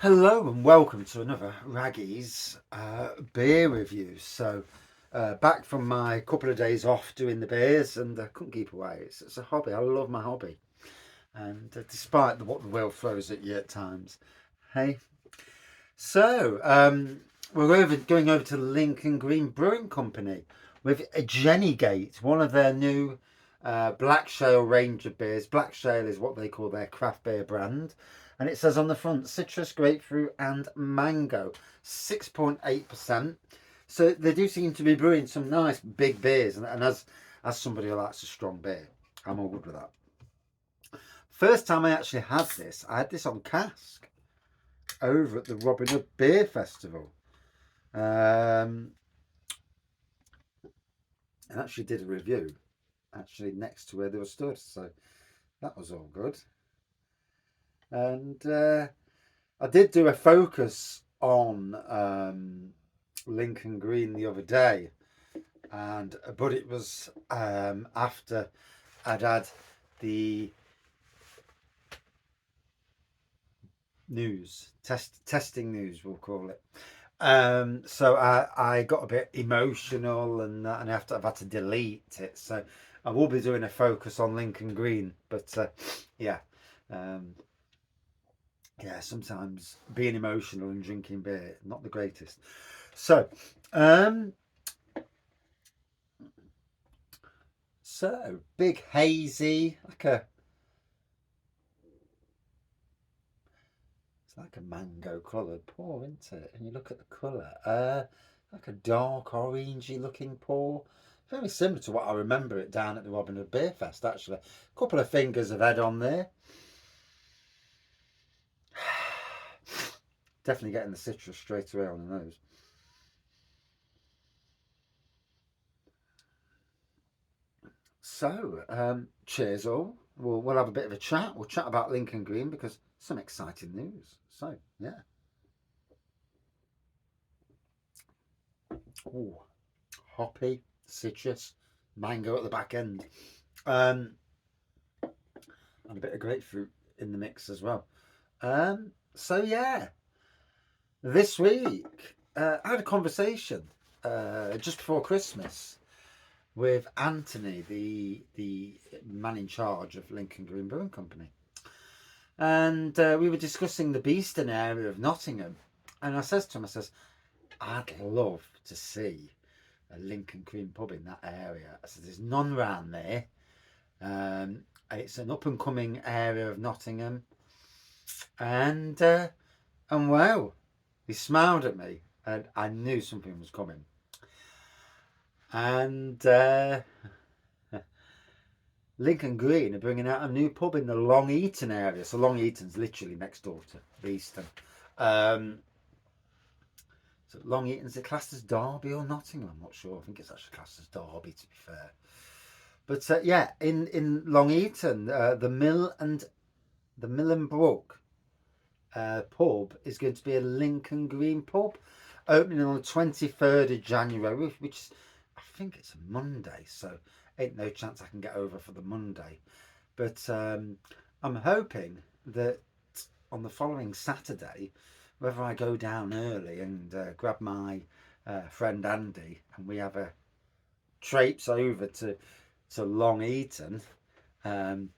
Hello and welcome to another Raggy's beer review. Back from my couple of days off doing the beers, and I couldn't keep away. It's a hobby. I love my hobby, and despite what the world throws at you at times, hey. So we're going over to Lincoln Green Brewing Company with a Jenny Gate, one of their new Blackshale range of beers. Blackshale is what they call their craft beer brand. And it says on the front citrus, grapefruit, and mango, 6.8%. So they do seem to be brewing some nice big beers. And as somebody who likes a strong beer, I'm all good with that. First time I actually had this, I had this on cask over at the Robin Hood Beer Festival. And actually did a review actually next to where they were stood. So that was all good. And I did do a focus on Lincoln Green the other day, but it was after I'd had the testing news, we'll call it. So I got a bit emotional, and I've had to delete it. So I will be doing a focus on Lincoln Green, but yeah. Yeah, sometimes being emotional and drinking beer, not the greatest. So, big hazy, it's like a mango coloured pour, isn't it? And you look at the colour, like a dark orangey looking pour. Very similar to what I remember it down at the Robin Hood Beer Fest, actually. A couple of fingers of head on there. Definitely getting the citrus straight away on the nose. So, cheers all. We'll have a bit of a chat. We'll chat about Lincoln Green because some exciting news. So, yeah. Ooh, hoppy, citrus, mango at the back end. And a bit of grapefruit in the mix as well. So, yeah. This week, I had a conversation just before Christmas with Anthony, the man in charge of Lincoln Green Brewing Company. And we were discussing the Beeston area of Nottingham. And I says to him, I'd love to see a Lincoln Green pub in that area. I said, there's none round there. It's an up and coming area of Nottingham. And wow, he smiled at me, and I knew something was coming. And Lincoln Green are bringing out a new pub in the Long Eaton area. So Long Eaton's literally next door to Beeston. So Long Eaton's it classed as Derby or Nottingham? I'm not sure. I think it's actually classed as Derby, to be fair. But yeah, in Long Eaton, the Mill and Brook pub is going to be a Lincoln Green pub, opening on the 23rd of January, which is, I think it's a Monday, so ain't no chance I can get over for the Monday. But I'm hoping that on the following Saturday, whether I go down early and grab my friend Andy and we have a traipse over to Long Eaton and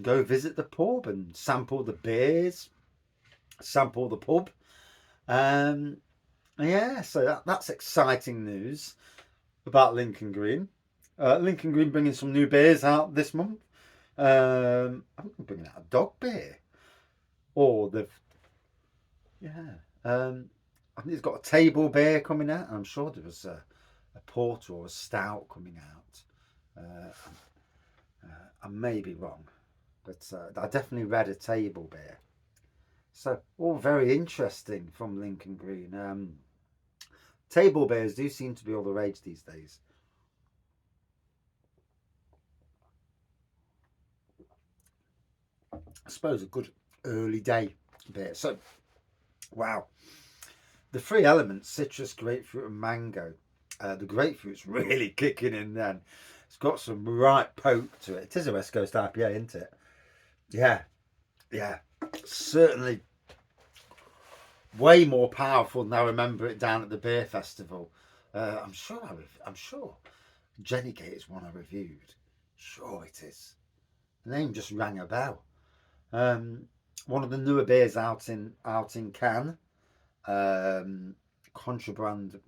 go visit the pub and sample the beers, sample the pub. Yeah, so that's exciting news about Lincoln Green. Lincoln Green bringing some new beers out this month. I'm bringing out a dog beer, or I think it's got a table beer coming out. I'm sure there was a porter or a stout coming out. I may be wrong, but I definitely read a table beer. So all very interesting from Lincoln Green. Table beers do seem to be all the rage these days. I suppose a good early day beer. So, wow. The three elements, citrus, grapefruit and mango. The grapefruit's really kicking in then. It's got some right poke to it. It is a West Coast IPA, isn't it? Yeah. Certainly way more powerful than I remember it down at the beer festival. I'm sure I'm sure Jenny Gate is one I reviewed. Sure it is. The name just rang a bell. Um, One of the newer beers out in can. Um, contraband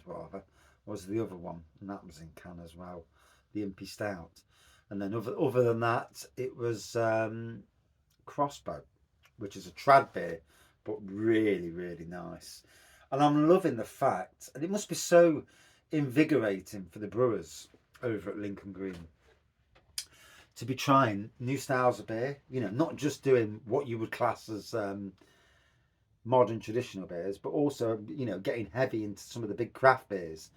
rather was the other one, and that was in can as well. The Impy Stout, and then other than that, it was Crossbow, which is a trad beer, but really really nice. And I'm loving the fact, and it must be so invigorating for the brewers over at Lincoln Green to be trying new styles of beer. You know, not just doing what you would class as modern traditional beers, but also getting heavy into some of the big craft beers.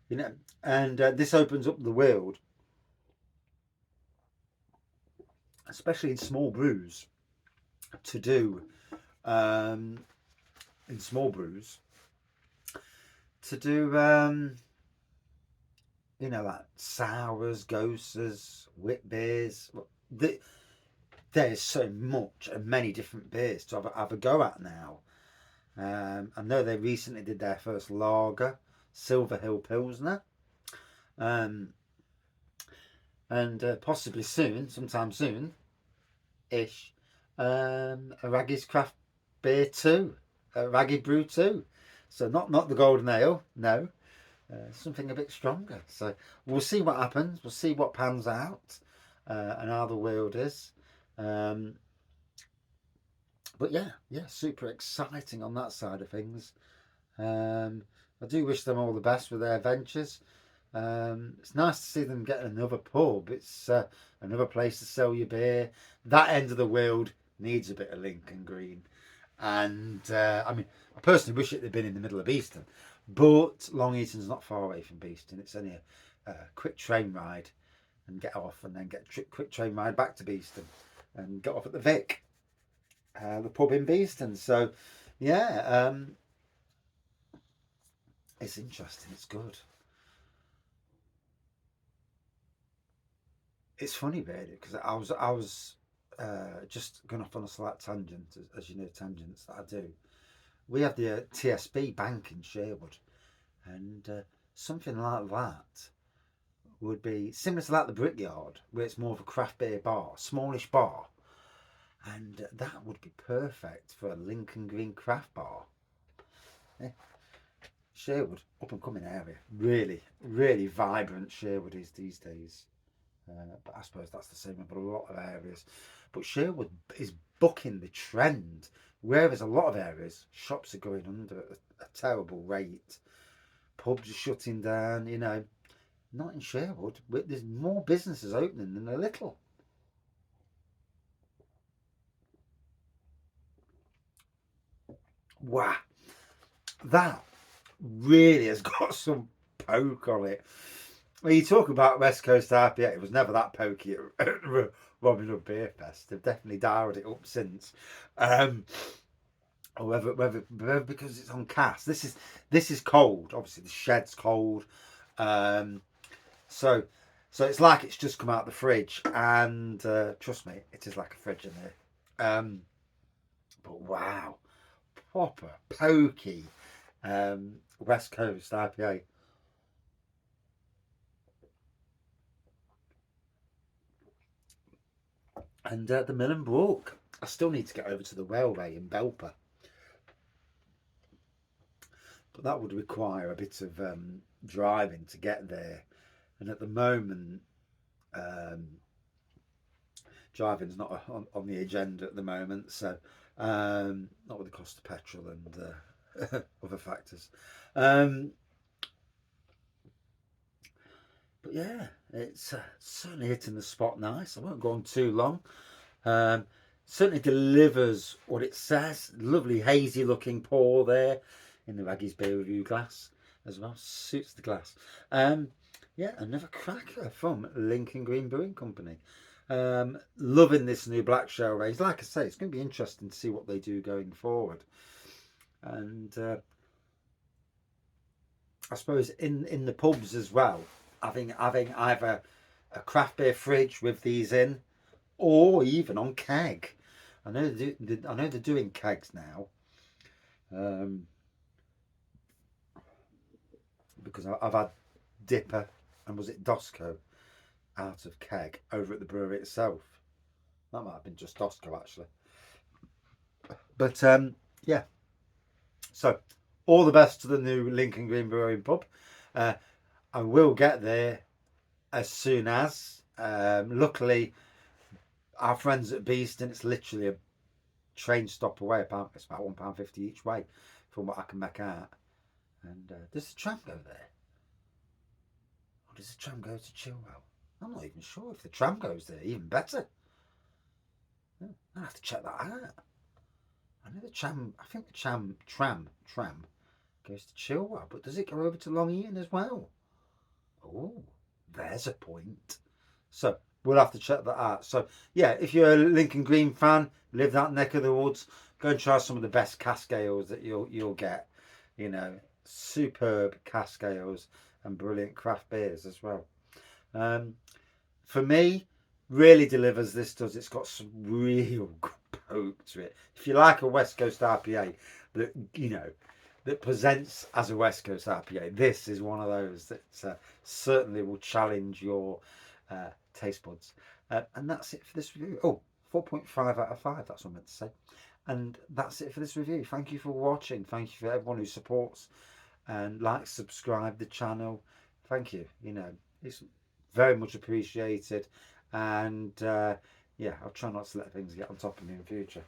You know, and this opens up the world, especially in small brews, to do in small brews to do like sours, goses, wit beers. There's so much and many different beers to have a go at now. I know they recently did their first lager, Silver Hill Pilsner, and possibly soon, sometime soon, ish, a Raggy's Craft Beer too, a Raggy Brew too. So not the Golden Ale, no, something a bit stronger. So we'll see what happens. We'll see what pans out, and how the world is. But yeah, super exciting on that side of things. I do wish them all the best with their ventures. It's nice to see them get another pub. It's another place to sell your beer. That end of the world needs a bit of Lincoln Green. And I mean, I personally wish it had been in the middle of Beeston. But Long Eaton's not far away from Beeston. It's only a quick train ride and get off, and then get a quick train ride back to Beeston and get off at the Vic, the pub in Beeston. So, yeah, it's interesting. It's good. It's funny, really, because I was just going off on a slight tangent, as you know, tangents that I do. We have the TSB Bank in Sherwood, and something like that would be similar to that the Brickyard, where it's more of a craft beer bar, smallish bar, and that would be perfect for a Lincoln Green craft bar. Yeah. Sherwood, up and coming area, really, really vibrant. Sherwood is these days. But I suppose that's the same with a lot of areas. But Sherwood is bucking the trend. Whereas a lot of areas, shops are going under a terrible rate. Pubs are shutting down, Not in Sherwood. There's more businesses opening than a little. Wow. That really has got some poke on it. When you talk about West Coast IPA, it was never that pokey at Robin Hood Beer Fest. They've definitely dialed it up since. Or whether because it's on cast. This is cold. Obviously, the shed's cold. So it's like it's just come out of the fridge, and trust me, it is like a fridge in there. But wow, proper pokey West Coast IPA. And the Mill and Brook. I still need to get over to the railway in Belper, but that would require a bit of driving to get there. And at the moment, um, driving's not on the agenda at the moment, so not with the cost of petrol and other factors. But yeah, it's certainly hitting the spot nice. I won't go on too long. Certainly delivers what it says. Lovely hazy looking pour there in the Raggy's Beer Review glass as well. Suits the glass. Yeah, another cracker from Lincoln Green Brewing Company. Loving this new Blackshale range. Like I say, it's going to be interesting to see what they do going forward. And I suppose in the pubs as well, having either a craft beer fridge with these in, or even on keg. I know they're doing kegs now, Um, because I've had Dipper and was it Dosco out of keg over at the brewery itself. That might have been just Dosco actually. But yeah, so all the best to the new Lincoln Green Brewing pub. Uh, I will get there as soon as. Luckily, our friends at Beeston, it's literally a train stop away. It's about £1.50 each way from what I can make out. And does the tram go there? Or does the tram go to Chilwell? I'm not even sure if the tram goes there. Even better. Yeah, I'll have to check that out. I know the tram. I think the tram goes to Chilwell, but does it go over to Long Eaton as well? Oh, there's a point. So we'll have to check that out. So yeah, if you're a Lincoln Green fan, live that neck of the woods, go and try some of the best cask ales that you'll get. You know, superb cask ales and brilliant craft beers as well. For me, really delivers. This does. It's got some real poke to it. If you like a West Coast IPA that that presents as a West Coast IPA, this is one of those that certainly will challenge your taste buds. And that's it for this review. Oh, 4.5 out of 5. That's what I meant to say. And that's it for this review. Thank you for watching. Thank you for everyone who supports and likes, subscribe the channel. Thank you. It's very much appreciated. And yeah, I'll try not to let things get on top of me in the future.